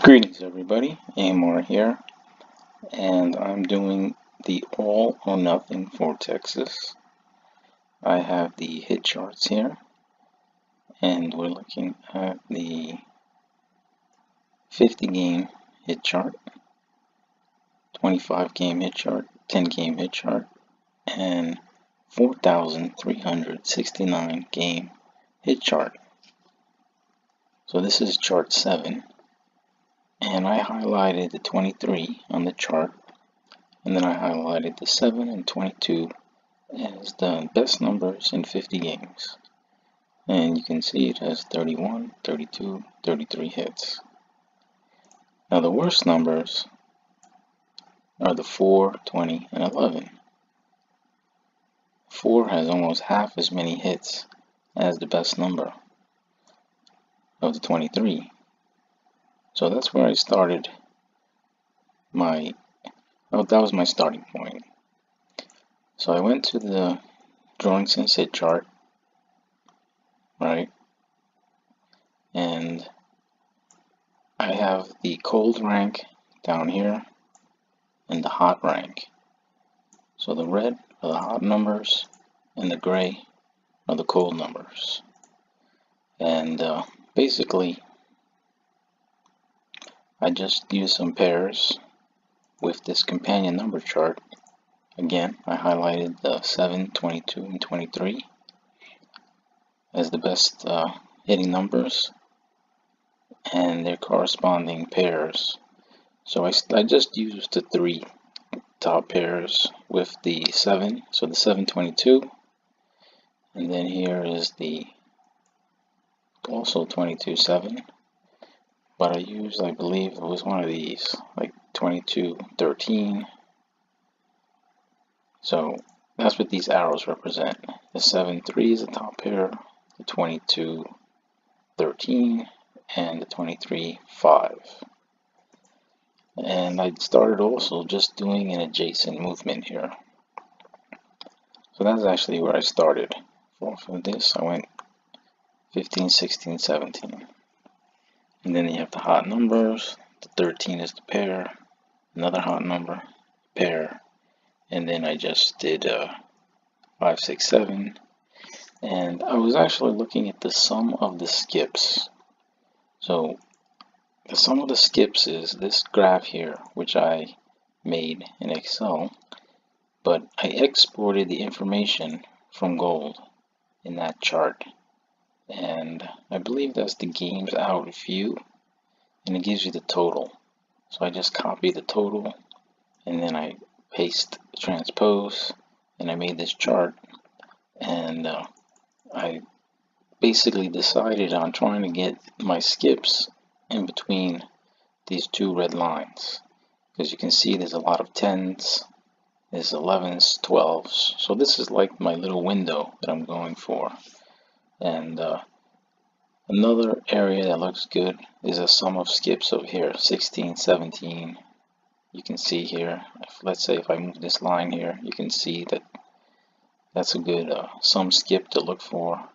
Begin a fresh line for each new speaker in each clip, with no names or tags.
Greetings everybody, Amar here, and I'm doing the all or nothing for Texas. I have the hit charts here, and we're looking at the 50 game hit chart, 25 game hit chart, 10 game hit chart, and 4,369 game hit chart. So this is chart 7. And I highlighted the 23 on the chart, and then I highlighted the 7 and 22 as the best numbers in 50 games. And you can see it has 31, 32, 33 hits. Now the worst numbers are the 4, 20, and 11. 4 has almost half as many hits as the best number of the 23. So that's where I started that was my starting point. So I went to the Drawing Sense hit chart, right? And I have the cold rank down here and the hot rank. So the red are the hot numbers and the gray are the cold numbers. And basically, I just used some pairs with this companion number chart. Again, I highlighted the 7, 22, and 23 as the best hitting numbers and their corresponding pairs. So I just used the 3 top pairs with the 7, so the 722, and then here is the also 22-7, but I used, I believe it was one of these, like 22-13. So that's what these arrows represent. The 7-3 is the top pair, the 22-13, and the 23-5. And I started also just doing an adjacent movement here. So that's actually where I started. From this I went 15, 16, 17. And then you have the hot numbers. The 13 is the pair, another hot number, pair. And then I just did 5, 6, 7. And I was actually looking at the sum of the skips. So the sum of the skips is this graph here, which I made in Excel, but I exported the information from Gold in that chart. And I believe that's the games out view, and it gives you the total. So I just copy the total, and then I paste, transpose, and I made this chart. And I basically decided on trying to get my skips in between these two red lines, because you can see there's a lot of 10s, there's 11s, 12s. So this is like my little window that I'm going for. And another area that looks good is a sum of skips over here, 16, 17. You can see here, let's say if I move this line here, you can see that that's a good sum skip to look for.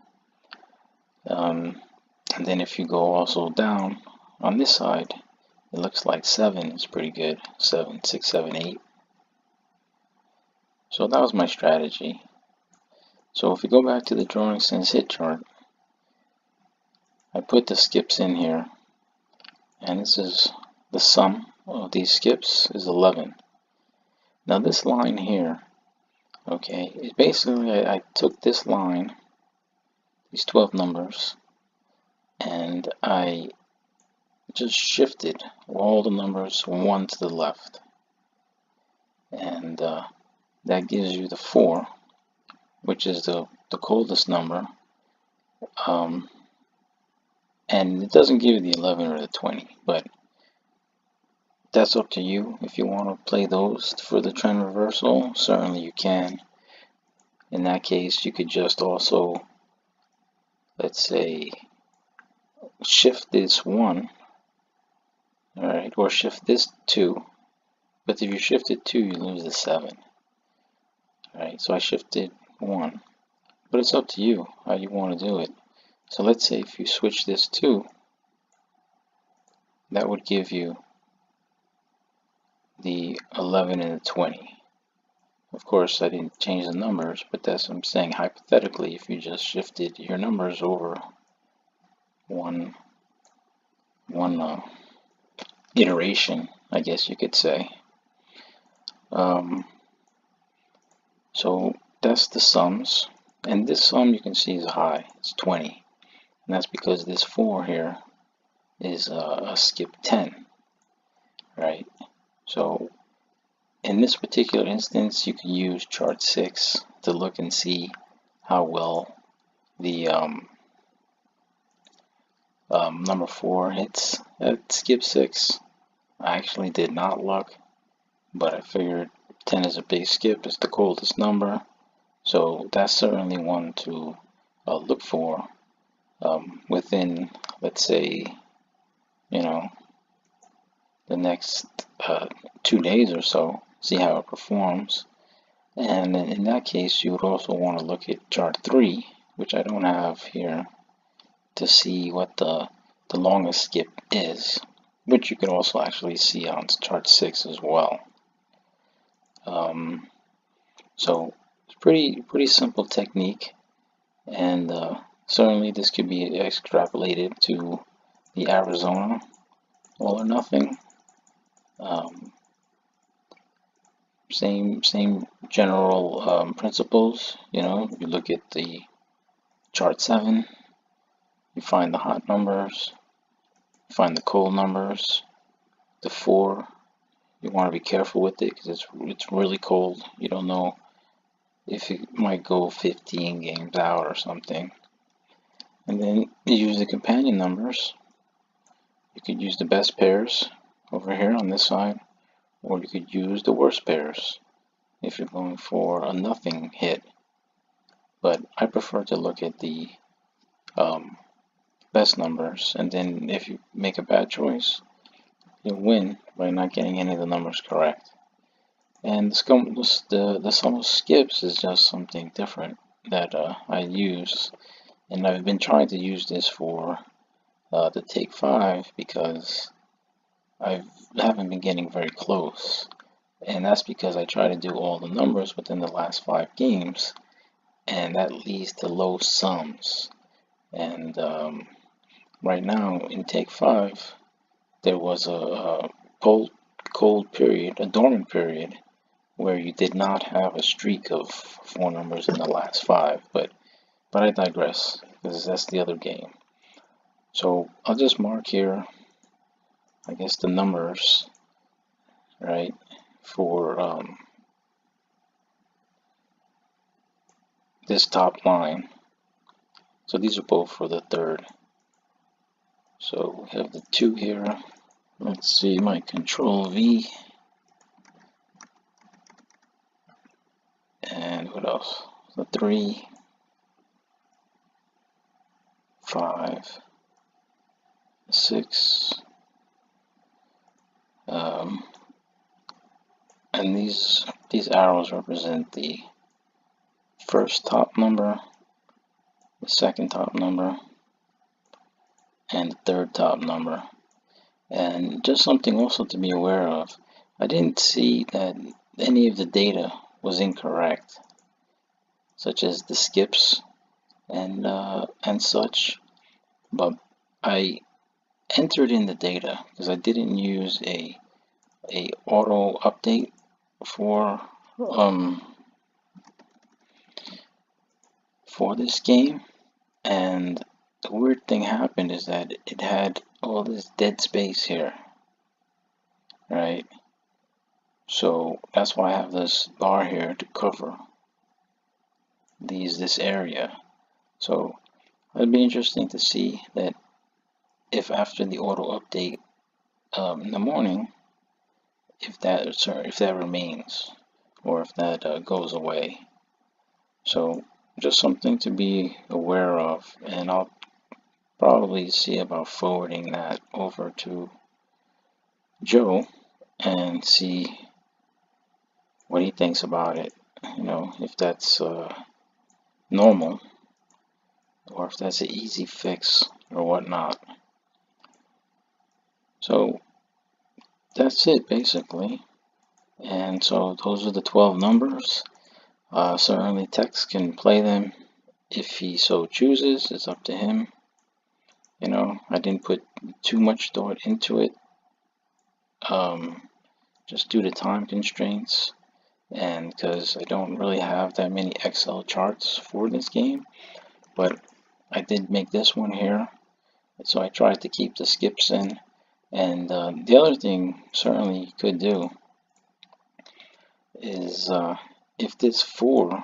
And then if you go also down on this side, it looks like 7 is pretty good. 7, 6, 7, 8. So that was my strategy. So if you go back to the Drawing Sense hit chart, I put the skips in here, and this is the sum of these skips is 11. Now this line here, okay, is basically I took this line, these 12 numbers, and I just shifted all the numbers 1 to the left, and that gives you the 4, which is the coldest number, and it doesn't give you the 11 or the 20, but that's up to you. If you want to play those for the trend reversal, certainly you can. In that case, you could just also, let's say, shift this 1, alright, or shift this 2, but if you shift it 2, you lose the 7. Alright, so I shifted 1, but it's up to you how you want to do it. So let's say if you switch this 2, that would give you the 11 and the 20. Of course, I didn't change the numbers, but that's what I'm saying. Hypothetically, if you just shifted your numbers over one iteration, I guess you could say. So that's the sums, and this sum you can see is high. It's 20, and that's because this 4 here is a skip 10, right? So in this particular instance, you can use chart 6 to look and see how well the number 4 hits at skip 6. I actually did not look, but I figured 10 is a big skip. It's the coldest number, so that's certainly one to look for within, let's say, the next 2 days or so. See how it performs. And in that case, you would also want to look at chart 3, which I don't have here, to see what the longest skip is, which you can also actually see on chart 6 as well. So it's pretty simple technique, and certainly this could be extrapolated to the Arizona all or nothing. Same general principles. You look at the chart 7, you find the hot numbers, you find the cold numbers. The 4, you want to be careful with it because it's really cold. You don't know if it might go 15 games out or something. And then you use the companion numbers. You could use the best pairs over here on this side, or you could use the worst pairs if you're going for a nothing hit. But I prefer to look at the best numbers, and then if you make a bad choice, you'll win by not getting any of the numbers correct. And the sum of skips is just something different that I use, and I've been trying to use this for the Take 5 because I haven't been getting very close, and that's because I try to do all the numbers within the last 5 games, and that leads to low sums. And right now in Take 5, there was a cold period, a dormant period, where you did not have a streak of 4 numbers in the last 5, but I digress, because that's the other game. So I'll just mark here, I guess, the numbers, right, for this top line. So these are both for the third. So we have the 2 here. Let's see, my Control V. And what else? The 3, 5, 6, and these arrows represent the first top number, the second top number, and the third top number. And just something also to be aware of, I didn't see that any of the data was incorrect, such as the skips and such, but I entered in the data because I didn't use a auto update for this game, and the weird thing happened is that it had all this dead space here, right? So that's why I have this bar here to cover this area. So it'd be interesting to see that if after the auto update in the morning, if that remains, or if that goes away. So just something to be aware of, and I'll probably see about forwarding that over to Joe and see what he thinks about it. If that's normal, or if that's an easy fix or whatnot. So that's it basically. And so those are the 12 numbers. Certainly Tex can play them if he so chooses. It's up to him. You know, I didn't put too much thought into it, just due to time constraints, and because I don't really have that many Excel charts for this game. But I did make this one here, so I tried to keep the skips in. And the other thing certainly you could do is if this 4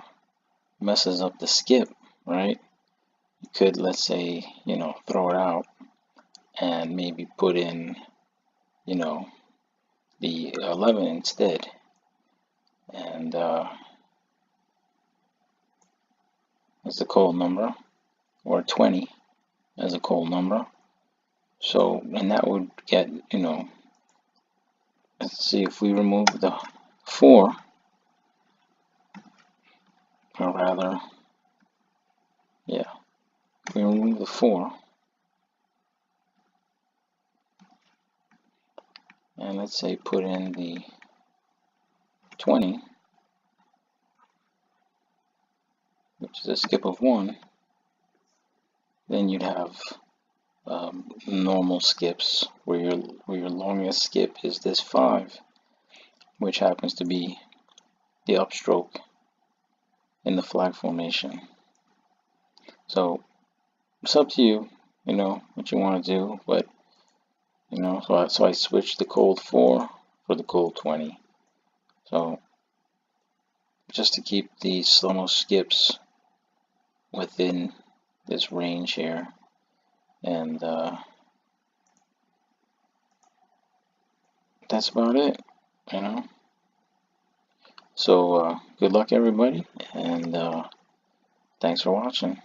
messes up the skip, right? You could, let's say, you know, throw it out and maybe put in, you know, the 11 instead. And as a cold number, or 20 as a cold number. So, and that would get, you know, let's see, if we remove the 4, or rather, yeah, if we remove the 4, and let's say put in the 20, which is a skip of 1, then you'd have normal skips where your longest skip is this 5, which happens to be the upstroke in the flag formation. So it's up to you, you know, what you want to do, but you know, so I switched the cold 4 for the cold 20. So just to keep the slow-mo skips within this range here, and that's about it, you know. So good luck everybody, and thanks for watching.